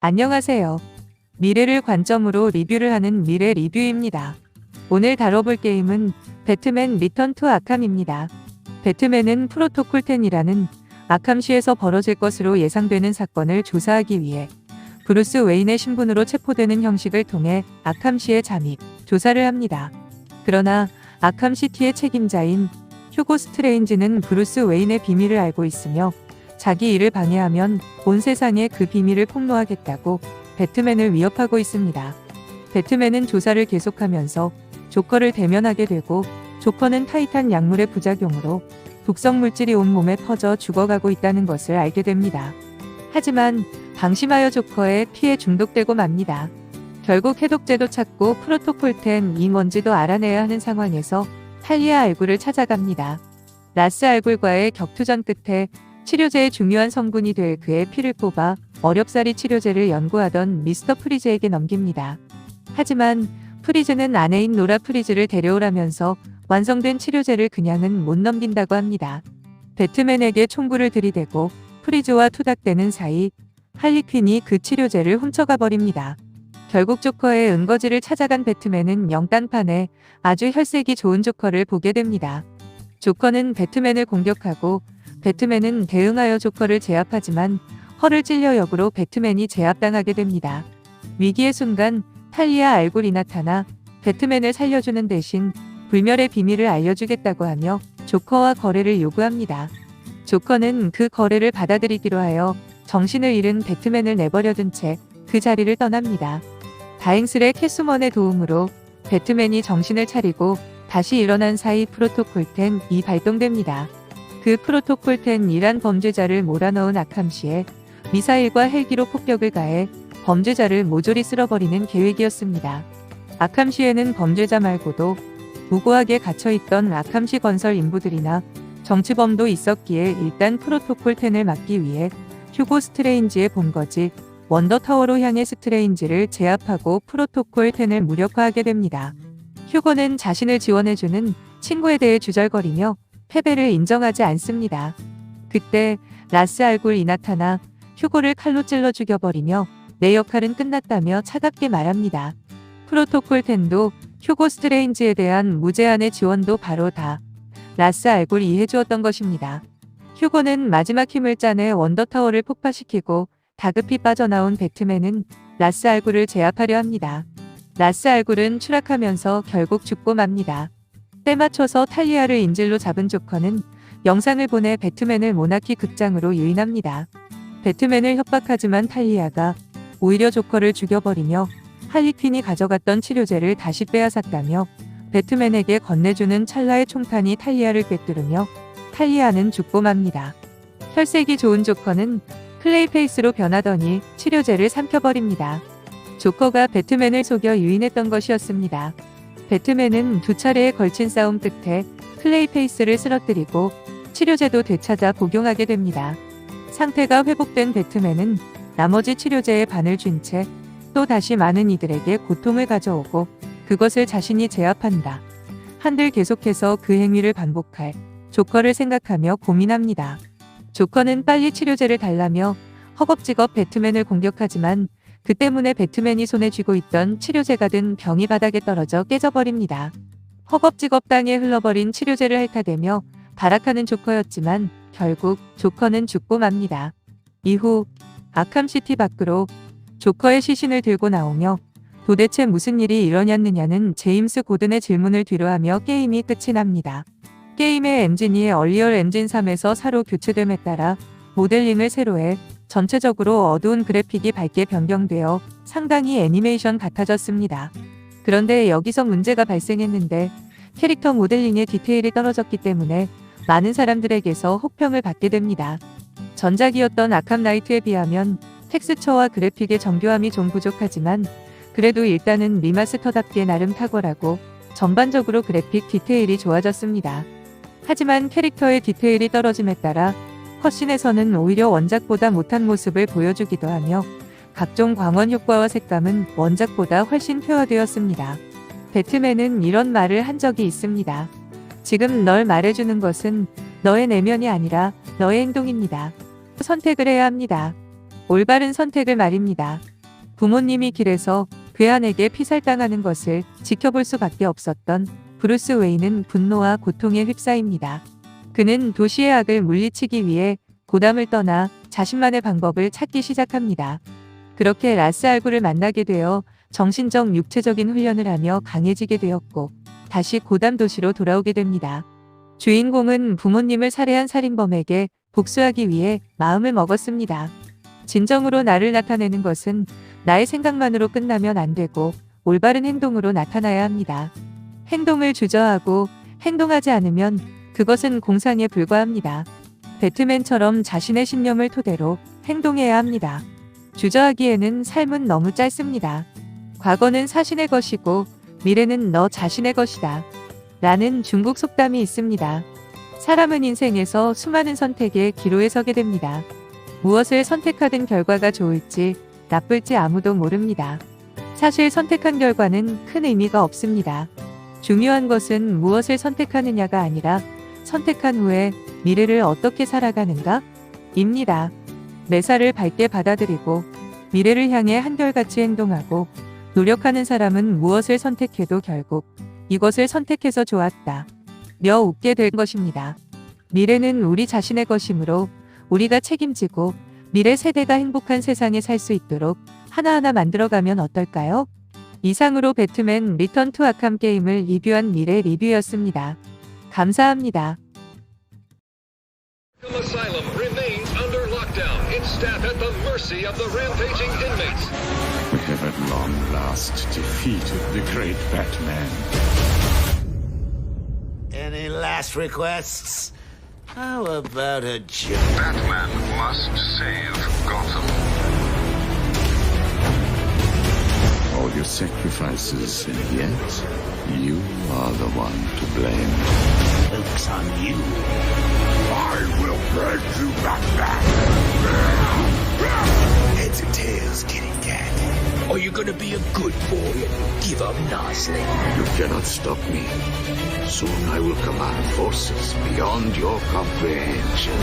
안녕하세요. 미래를 관점으로 리뷰를 하는 미래 리뷰입니다. 오늘 다뤄볼 게임은 배트맨 리턴 투 아캄입니다. 배트맨은 프로토콜 10이라는 아캄시에서 벌어질 것으로 예상되는 사건을 조사하기 위해 브루스 웨인의 신분으로 체포되는 형식을 통해 아캄시에 잠입, 조사를 합니다. 그러나 아캄시티의 책임자인 휴고 스트레인지는 브루스 웨인의 비밀을 알고 있으며 자기 일을 방해하면 온 세상에 그 비밀을 폭로하겠다고 배트맨을 위협하고 있습니다. 배트맨은 조사를 계속하면서 조커를 대면하게 되고 조커는 타이탄 약물의 부작용으로 독성 물질이 온몸에 퍼져 죽어가고 있다는 것을 알게 됩니다. 하지만 방심하여 조커의 피에 중독되고 맙니다. 결국 해독제도 찾고 프로토콜 10이 뭔지도 알아내야 하는 상황에서 탈리아 알굴을 찾아갑니다. 라스 알굴과의 격투전 끝에 치료제의 중요한 성분이 될 그의 피를 뽑아 어렵사리 치료제를 연구하던 미스터 프리즈에게 넘깁니다. 하지만 프리즈는 아내인 노라 프리즈를 데려오라면서 완성된 치료제를 그냥은 못 넘긴다고 합니다. 배트맨에게 총구를 들이대고 프리즈와 투닥대는 사이 할리퀸이 그 치료제를 훔쳐가 버립니다. 결국 조커의 은거지를 찾아간 배트맨은 영단판에 아주 혈색이 좋은 조커를 보게 됩니다. 조커는 배트맨을 공격하고 배트맨은 대응하여 조커를 제압하지만 허를 찔려 역으로 배트맨이 제압당하게 됩니다. 위기의 순간 탈리아 알굴이 나타나 배트맨을 살려주는 대신 불멸의 비밀을 알려주겠다고 하며 조커와 거래를 요구합니다. 조커는 그 거래를 받아들이기로 하여 정신을 잃은 배트맨을 내버려둔 채 그 자리를 떠납니다. 다행스레 캐스먼의 도움으로 배트맨이 정신을 차리고 다시 일어난 사이 프로토콜 10이 발동됩니다. 그 프로토콜 10이란 범죄자를 몰아넣은 아캄시에 미사일과 헬기로 폭격을 가해 범죄자를 모조리 쓸어버리는 계획이었습니다. 아캄시에는 범죄자 말고도 무고하게 갇혀있던 아캄시 건설 인부들이나 정치범도 있었기에 일단 프로토콜 10을 막기 위해 휴고 스트레인지의 본거지 원더타워로 향해 스트레인지를 제압하고 프로토콜 10을 무력화하게 됩니다. 휴고는 자신을 지원해주는 친구에 대해 주절거리며 패배를 인정하지 않습니다. 그때 라스 알굴이 나타나 휴고를 칼로 찔러 죽여버리며 내 역할은 끝났다며 차갑게 말합니다. 프로토콜 10도 휴고 스트레인지에 대한 무제한의 지원도 바로 다 라스 알굴이 해주었던 것입니다. 휴고는 마지막 힘을 짜내 원더타워를 폭파시키고 다급히 빠져나온 배트맨은 라스 알굴을 제압하려 합니다. 라스 알굴은 추락하면서 결국 죽고 맙니다. 때 맞춰서 탈리아를 인질로 잡은 조커는 영상을 보내 배트맨을 모나키 극장으로 유인합니다. 배트맨을 협박하지만 탈리아가 오히려 조커를 죽여버리며 할리퀸이 가져갔던 치료제를 다시 빼앗았다며 배트맨에게 건네주는 찰나의 총탄이 탈리아를 꿰뚫으며 탈리아는 죽고 맙니다. 혈색이 좋은 조커는 클레이페이스로 변하더니 치료제를 삼켜버립니다. 조커가 배트맨을 속여 유인했던 것이었습니다. 배트맨은 두 차례에 걸친 싸움 끝에 클레이페이스를 쓰러뜨리고 치료제도 되찾아 복용하게 됩니다. 상태가 회복된 배트맨은 나머지 치료제의 반을 준 채 또 다시 많은 이들에게 고통을 가져오고 그것을 자신이 제압한다. 한들 계속해서 그 행위를 반복할 조커를 생각하며 고민합니다. 조커는 빨리 치료제를 달라며 허겁지겁 배트맨을 공격하지만 그 때문에 배트맨이 손에 쥐고 있던 치료제가 든 병이 바닥에 떨어져 깨져버립니다. 허겁지겁 땅에 흘러버린 치료제를 핥아대며 발악하는 조커였지만 결국 조커는 죽고 맙니다. 이후 아캄시티 밖으로 조커의 시신을 들고 나오며 도대체 무슨 일이 일어났느냐는 제임스 고든의 질문을 뒤로하며 게임이 끝이 납니다. 게임의 엔진이 얼리얼 엔진 3에서 4로 교체됨에 따라 모델링을 새로 해 전체적으로 어두운 그래픽이 밝게 변경되어 상당히 애니메이션 같아졌습니다. 그런데 여기서 문제가 발생했는데 캐릭터 모델링의 디테일이 떨어졌기 때문에 많은 사람들에게서 혹평을 받게 됩니다. 전작이었던 아캄 나이트에 비하면 텍스처와 그래픽의 정교함이 좀 부족하지만 그래도 일단은 리마스터답게 나름 탁월하고 전반적으로 그래픽 디테일이 좋아졌습니다. 하지만 캐릭터의 디테일이 떨어짐에 따라 컷신에서는 오히려 원작보다 못한 모습을 보여주기도 하며 각종 광원 효과와 색감은 원작보다 훨씬 퇴화되었습니다. 배트맨은 이런 말을 한 적이 있습니다. 지금 널 말해주는 것은 너의 내면이 아니라 너의 행동입니다. 선택을 해야 합니다. 올바른 선택을 말입니다. 부모님이 길에서 괴한에게 피살당하는 것을 지켜볼 수밖에 없었던 브루스 웨인은 분노와 고통에 휩싸입니다. 그는 도시의 악을 물리치기 위해 고담을 떠나 자신만의 방법을 찾기 시작합니다. 그렇게 라스 알구를 만나게 되어 정신적 육체적인 훈련을 하며 강해지게 되었고 다시 고담 도시로 돌아오게 됩니다. 주인공은 부모님을 살해한 살인범에게 복수하기 위해 마음을 먹었습니다. 진정으로 나를 나타내는 것은 나의 생각만으로 끝나면 안 되고 올바른 행동으로 나타나야 합니다. 행동을 주저하고 행동하지 않으면 그것은 공상에 불과합니다. 배트맨처럼 자신의 신념을 토대로 행동해야 합니다. 주저하기에는 삶은 너무 짧습니다. 과거는 사신의 것이고 미래는 너 자신의 것이다. 라는 중국 속담이 있습니다. 사람은 인생에서 수많은 선택의 기로에 서게 됩니다. 무엇을 선택하든 결과가 좋을지 나쁠지 아무도 모릅니다. 사실 선택한 결과는 큰 의미가 없습니다. 중요한 것은 무엇을 선택하느냐가 아니라 선택한 후에 미래를 어떻게 살아가는가? 입니다. 매사를 밝게 받아들이고 미래를 향해 한결같이 행동하고 노력하는 사람은 무엇을 선택해도 결국 이것을 선택해서 좋았다. 며 웃게 될 것입니다. 미래는 우리 자신의 것이므로 우리가 책임지고 미래 세대가 행복한 세상에 살 수 있도록 하나하나 만들어가면 어떨까요? 이상으로 배트맨 리턴 투 아캄 게임을 리뷰한 미래 리뷰였습니다. 감사합니다. Arkham Asylum remains under lockdown. Its staff at the mercy of the rampaging inmates. We have at long last defeated the great Batman. Any last requests? How about a joke? Batman must save Gotham. All your sacrifices, and yet you are the one to blame. Joke's on you. I will bring you back. Heads or tails, kitty cat? Are you gonna be a good boy and give up nicely? You cannot stop me. Soon I will command forces beyond your comprehension.